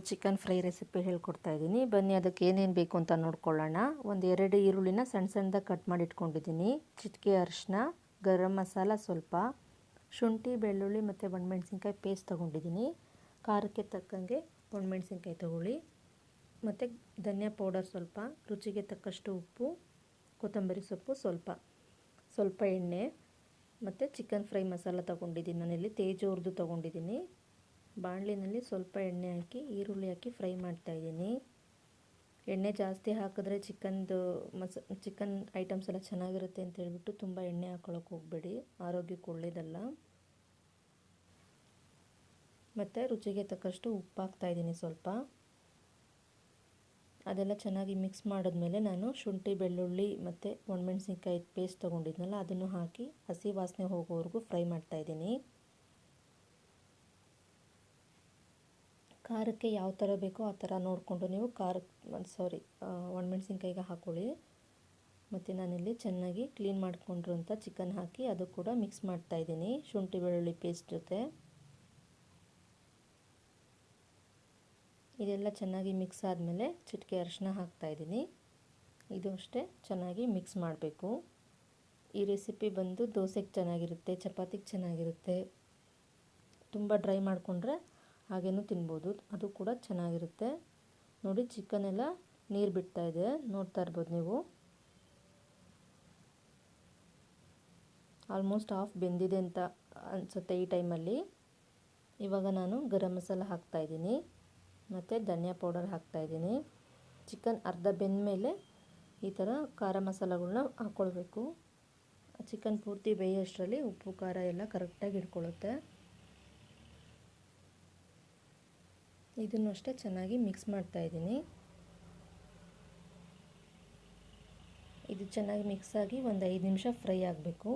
Chicken fry recipe ಹೇಳ್ಕೊಡ್ತಾ ಇದ್ದೀನಿ. ಬನ್ನಿ ಅದಕ್ಕೆ ಏನೇನು ಬೇಕು ಅಂತ ನೋಡ್ಕೊಳ್ಳೋಣ. ಒಂದು 2 ಈರುಳ್ಳಿನ ಸಣ್ಣ ಸಣ್ಣದಾಗಿ ಕಟ್ ಮಾಡಿ ಇಟ್ಕೊಂಡಿದ್ದೀನಿ. ಚಿಟಿಕೆ ಅರಿಶಿನ, ಗರಂ ಮಸಾಲ ಸ್ವಲ್ಪ, ಶುಂಠಿ ಬೆಳ್ಳುಳ್ಳಿ ಮತ್ತು ಒಣಮೆಣಸಿನ್ಕಾಯಿ ಪೇಸ್ಟ್ ತೊಗೊಂಡಿದ್ದೀನಿ. ಖಾರಕ್ಕೆ ತಕ್ಕಂಗೆ ಒಣಮೆಣಸಿನ್ಕಾಯಿ ತೊಗೊಳ್ಳಿ. ಮತ್ತು ಧನಿಯಾ ಪೌಡರ್ ಸ್ವಲ್ಪ, ರುಚಿಗೆ ತಕ್ಕಷ್ಟು ಉಪ್ಪು, ಕೊತ್ತಂಬರಿ ಸೊಪ್ಪು ಸ್ವಲ್ಪ ಎಣ್ಣೆ ಮತ್ತು ಚಿಕನ್ ಫ್ರೈ ಮಸಾಲ ತೊಗೊಂಡಿದ್ದೀನಿ. ನಾನಿಲ್ಲಿ ತೇಜೋರ್ದು ತೊಗೊಂಡಿದ್ದೀನಿ. ಬಾಣಲಿನಲ್ಲಿ ಸ್ವಲ್ಪ ಎಣ್ಣೆ ಹಾಕಿ ಈರುಳ್ಳಿ ಹಾಕಿ ಫ್ರೈ ಮಾಡ್ತಾಯಿದ್ದೀನಿ. ಎಣ್ಣೆ ಜಾಸ್ತಿ ಹಾಕಿದ್ರೆ ಚಿಕನ್ ಐಟಮ್ಸ್ ಎಲ್ಲ ಚೆನ್ನಾಗಿರುತ್ತೆ ಅಂತ ಹೇಳ್ಬಿಟ್ಟು ತುಂಬ ಎಣ್ಣೆ ಹಾಕೊಳ್ಳೋಕೆ ಹೋಗಬೇಡಿ, ಆರೋಗ್ಯಕ್ಕೆ ಒಳ್ಳೆಯದಲ್ಲ. ಮತ್ತು ರುಚಿಗೆ ತಕ್ಕಷ್ಟು ಉಪ್ಪು ಹಾಕ್ತಾಯಿದ್ದೀನಿ ಸ್ವಲ್ಪ. ಅದೆಲ್ಲ ಚೆನ್ನಾಗಿ ಮಿಕ್ಸ್ ಮಾಡಿದ್ಮೇಲೆ ನಾನು ಶುಂಠಿ ಬೆಳ್ಳುಳ್ಳಿ ಮತ್ತು ಒಣಮೆಣಸಿನ್ಕಾಯಿ ಪೇಸ್ಟ್ ತೊಗೊಂಡಿದ್ನಲ್ಲ ಅದನ್ನು ಹಾಕಿ ಹಸಿ ವಾಸನೆ ಹೋಗೋವರೆಗೂ ಫ್ರೈ ಮಾಡ್ತಾಯಿದ್ದೀನಿ. ಖಾರಕ್ಕೆ ಯಾವ ಥರ ಬೇಕೋ ಆ ಥರ ನೋಡಿಕೊಂಡು ನೀವು ಒಣಮೆಣಸಿನ್ಕಾಯಿಗೆ ಹಾಕ್ಕೊಳ್ಳಿ. ಮತ್ತು ನಾನಿಲ್ಲಿ ಚೆನ್ನಾಗಿ ಕ್ಲೀನ್ ಮಾಡಿಕೊಂಡಿರೋಂಥ ಚಿಕನ್ ಹಾಕಿ ಅದು ಕೂಡ ಮಿಕ್ಸ್ ಮಾಡ್ತಾಯಿದ್ದೀನಿ ಶುಂಠಿ ಬೆಳ್ಳುಳ್ಳಿ ಪೇಸ್ಟ್ ಜೊತೆ. ಇದೆಲ್ಲ ಚೆನ್ನಾಗಿ ಮಿಕ್ಸ್ ಆದಮೇಲೆ ಚಿಟಿಕೆ ಅರಿಶಿನ ಹಾಕ್ತಾಯಿದ್ದೀನಿ. ಇದು ಅಷ್ಟೇ ಚೆನ್ನಾಗಿ ಮಿಕ್ಸ್ ಮಾಡಬೇಕು. ಈ ರೆಸಿಪಿ ಬಂದು ದೋಸೆಗೆ ಚೆನ್ನಾಗಿರುತ್ತೆ, ಚಪಾತಿಗೆ ಚೆನ್ನಾಗಿರುತ್ತೆ. ತುಂಬ ಡ್ರೈ ಮಾಡಿಕೊಂಡ್ರೆ ಹಾಗೇನೂ ತಿನ್ಬೋದು, ಅದು ಕೂಡ ಚೆನ್ನಾಗಿರುತ್ತೆ. ನೋಡಿ ಚಿಕನ್ ಎಲ್ಲ ನೀರು ಬಿಡ್ತಾ ಇದೆ, ನೋಡ್ತಾ ಇರ್ಬೋದು ನೀವು. ಆಲ್ಮೋಸ್ಟ್ ಹಾಫ್ ಬೆಂದಿದೆ ಅಂತ ಅನಿಸುತ್ತೆ ಈ ಟೈಮಲ್ಲಿ. ಇವಾಗ ನಾನು ಗರಂ ಮಸಾಲ ಹಾಕ್ತಾಯಿದ್ದೀನಿ ಮತ್ತು ಧನಿಯಾ ಪೌಡರ್ ಹಾಕ್ತಾಯಿದ್ದೀನಿ. ಚಿಕನ್ ಅರ್ಧ ಬೆಂದ ಮೇಲೆ ಈ ಥರ ಖಾರ ಮಸಾಲಗಳನ್ನ ಹಾಕ್ಕೊಳ್ಬೇಕು. ಚಿಕನ್ ಪೂರ್ತಿ ಬೇಯೋಷ್ಟರಲ್ಲಿ ಉಪ್ಪು ಖಾರ ಎಲ್ಲ ಕರೆಕ್ಟಾಗಿ ಹಿಡ್ಕೊಳ್ಳುತ್ತೆ. ಇದನ್ನು ಅಷ್ಟೇ ಚೆನ್ನಾಗಿ ಮಿಕ್ಸ್ ಮಾಡ್ತಾಯಿದ್ದೀನಿ. ಇದು ಚೆನ್ನಾಗಿ ಮಿಕ್ಸ್ ಆಗಿ ಒಂದು 5 ನಿಮಿಷ ಫ್ರೈ ಆಗಬೇಕು.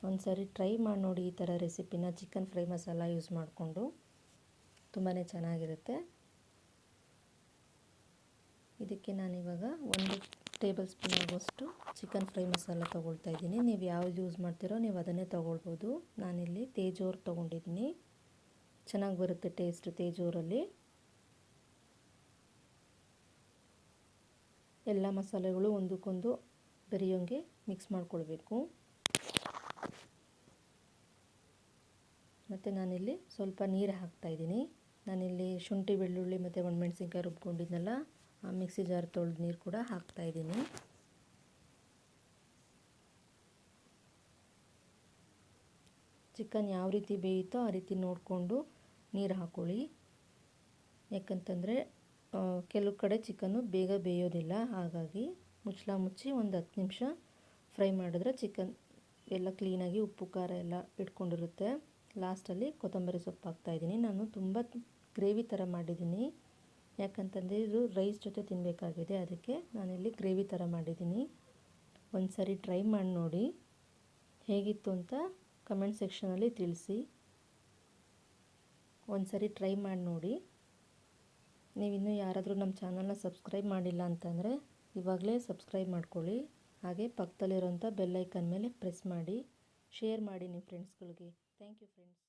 ಒಂದು ಸಾರಿ ಟ್ರೈ ಮಾಡಿ ನೋಡಿ ಈ ಥರ ರೆಸಿಪಿನ ಚಿಕನ್ ಫ್ರೈ ಮಸಾಲ ಯೂಸ್ ಮಾಡಿಕೊಂಡು, ತುಂಬಾ ಚೆನ್ನಾಗಿರುತ್ತೆ. ಇದಕ್ಕೆ ನಾನಿವಾಗ 1 ಟೇಬಲ್ ಸ್ಪೂನ್ ಆಗುವಷ್ಟು ಚಿಕನ್ ಫ್ರೈ ಮಸಾಲ ತೊಗೊಳ್ತಾ ಇದ್ದೀನಿ. ನೀವು ಯಾವ್ದು ಯೂಸ್ ಮಾಡ್ತೀರೋ ನೀವು ಅದನ್ನೇ ತೊಗೊಳ್ಬೋದು. ನಾನಿಲ್ಲಿ ತೇಜೋರು ತೊಗೊಂಡಿದ್ದೀನಿ, ಚೆನ್ನಾಗಿ ಬರುತ್ತೆ ಟೇಸ್ಟು ತೇಜೋರಲ್ಲಿ. ಎಲ್ಲ ಮಸಾಲೆಗಳು ಒಂದಕ್ಕೊಂದು ಬೆರೆಯೋಂಗೆ ಮಿಕ್ಸ್ ಮಾಡ್ಕೊಳ್ಬೇಕು. ಮತ್ತು ನಾನಿಲ್ಲಿ ಸ್ವಲ್ಪ ನೀರು ಹಾಕ್ತಾಯಿದ್ದೀನಿ. ನಾನಿಲ್ಲಿ ಶುಂಠಿ ಬೆಳ್ಳುಳ್ಳಿ ಮತ್ತು ಒಣಮೆಣಸಿನ್ಕಾಯಿ ರುಬ್ಕೊಂಡಿದ್ನಲ್ಲ ಆ ಮಿಕ್ಸಿ ಜಾರ್ ತೊಳೆದು ನೀರು ಕೂಡ ಹಾಕ್ತಾಯಿದ್ದೀನಿ. ಚಿಕನ್ ಯಾವ ರೀತಿ ಬೇಯುತ್ತೋ ಆ ರೀತಿ ನೋಡಿಕೊಂಡು ನೀರು ಹಾಕ್ಕೊಳ್ಳಿ. ಯಾಕಂತಂದರೆ ಕೆಲವು ಕಡೆ ಚಿಕನ್ನು ಬೇಗ ಬೇಯೋದಿಲ್ಲ, ಹಾಗಾಗಿ ಮುಚ್ಚಿ ಒಂದು 10 ನಿಮಿಷ ಫ್ರೈ ಮಾಡಿದ್ರೆ ಚಿಕನ್ ಎಲ್ಲ ಕ್ಲೀನಾಗಿ ಉಪ್ಪು ಖಾರ ಎಲ್ಲ ಇಟ್ಕೊಂಡಿರುತ್ತೆ. ಲಾಸ್ಟಲ್ಲಿ ಕೊತ್ತಂಬರಿ ಸೊಪ್ಪು ಹಾಕ್ತಾಯಿದ್ದೀನಿ. ನಾನು ತುಂಬ ಗ್ರೇವಿ ಥರ ಮಾಡಿದ್ದೀನಿ, ಯಾಕಂತಂದರೆ ಇದು ರೈಸ್ ಜೊತೆ ತಿನ್ನಬೇಕಾಗಿದೆ, ಅದಕ್ಕೆ ನಾನಿಲ್ಲಿ ಗ್ರೇವಿ ಥರ ಮಾಡಿದ್ದೀನಿ. ಒಂದು ಸಾರಿ ಟ್ರೈ ಮಾಡಿ ನೋಡಿ, ಹೇಗಿತ್ತು ಅಂತ ಕಮೆಂಟ್ ಸೆಕ್ಷನಲ್ಲಿ ತಿಳಿಸಿ. ಒಂದು ಸಾರಿ ಟ್ರೈ ಮಾಡಿ ನೋಡಿ. ನೀವಿನ್ನೂ ಯಾರಾದರೂ ನಮ್ಮ ಚಾನಲ್ನ ಸಬ್ಸ್ಕ್ರೈಬ್ ಮಾಡಿಲ್ಲ ಅಂತಂದರೆ ಇವಾಗಲೇ ಸಬ್ಸ್ಕ್ರೈಬ್ ಮಾಡ್ಕೊಳ್ಳಿ. ಹಾಗೆ ಪಕ್ಕದಲ್ಲಿರೋಂಥ ಬೆಲ್ ಐಕನ್ ಮೇಲೆ ಪ್ರೆಸ್ ಮಾಡಿ, ಶೇರ್ ಮಾಡಿ ನಿಮ್ಮ ಫ್ರೆಂಡ್ಸ್ಗಳಿಗೆ. Thank you friends.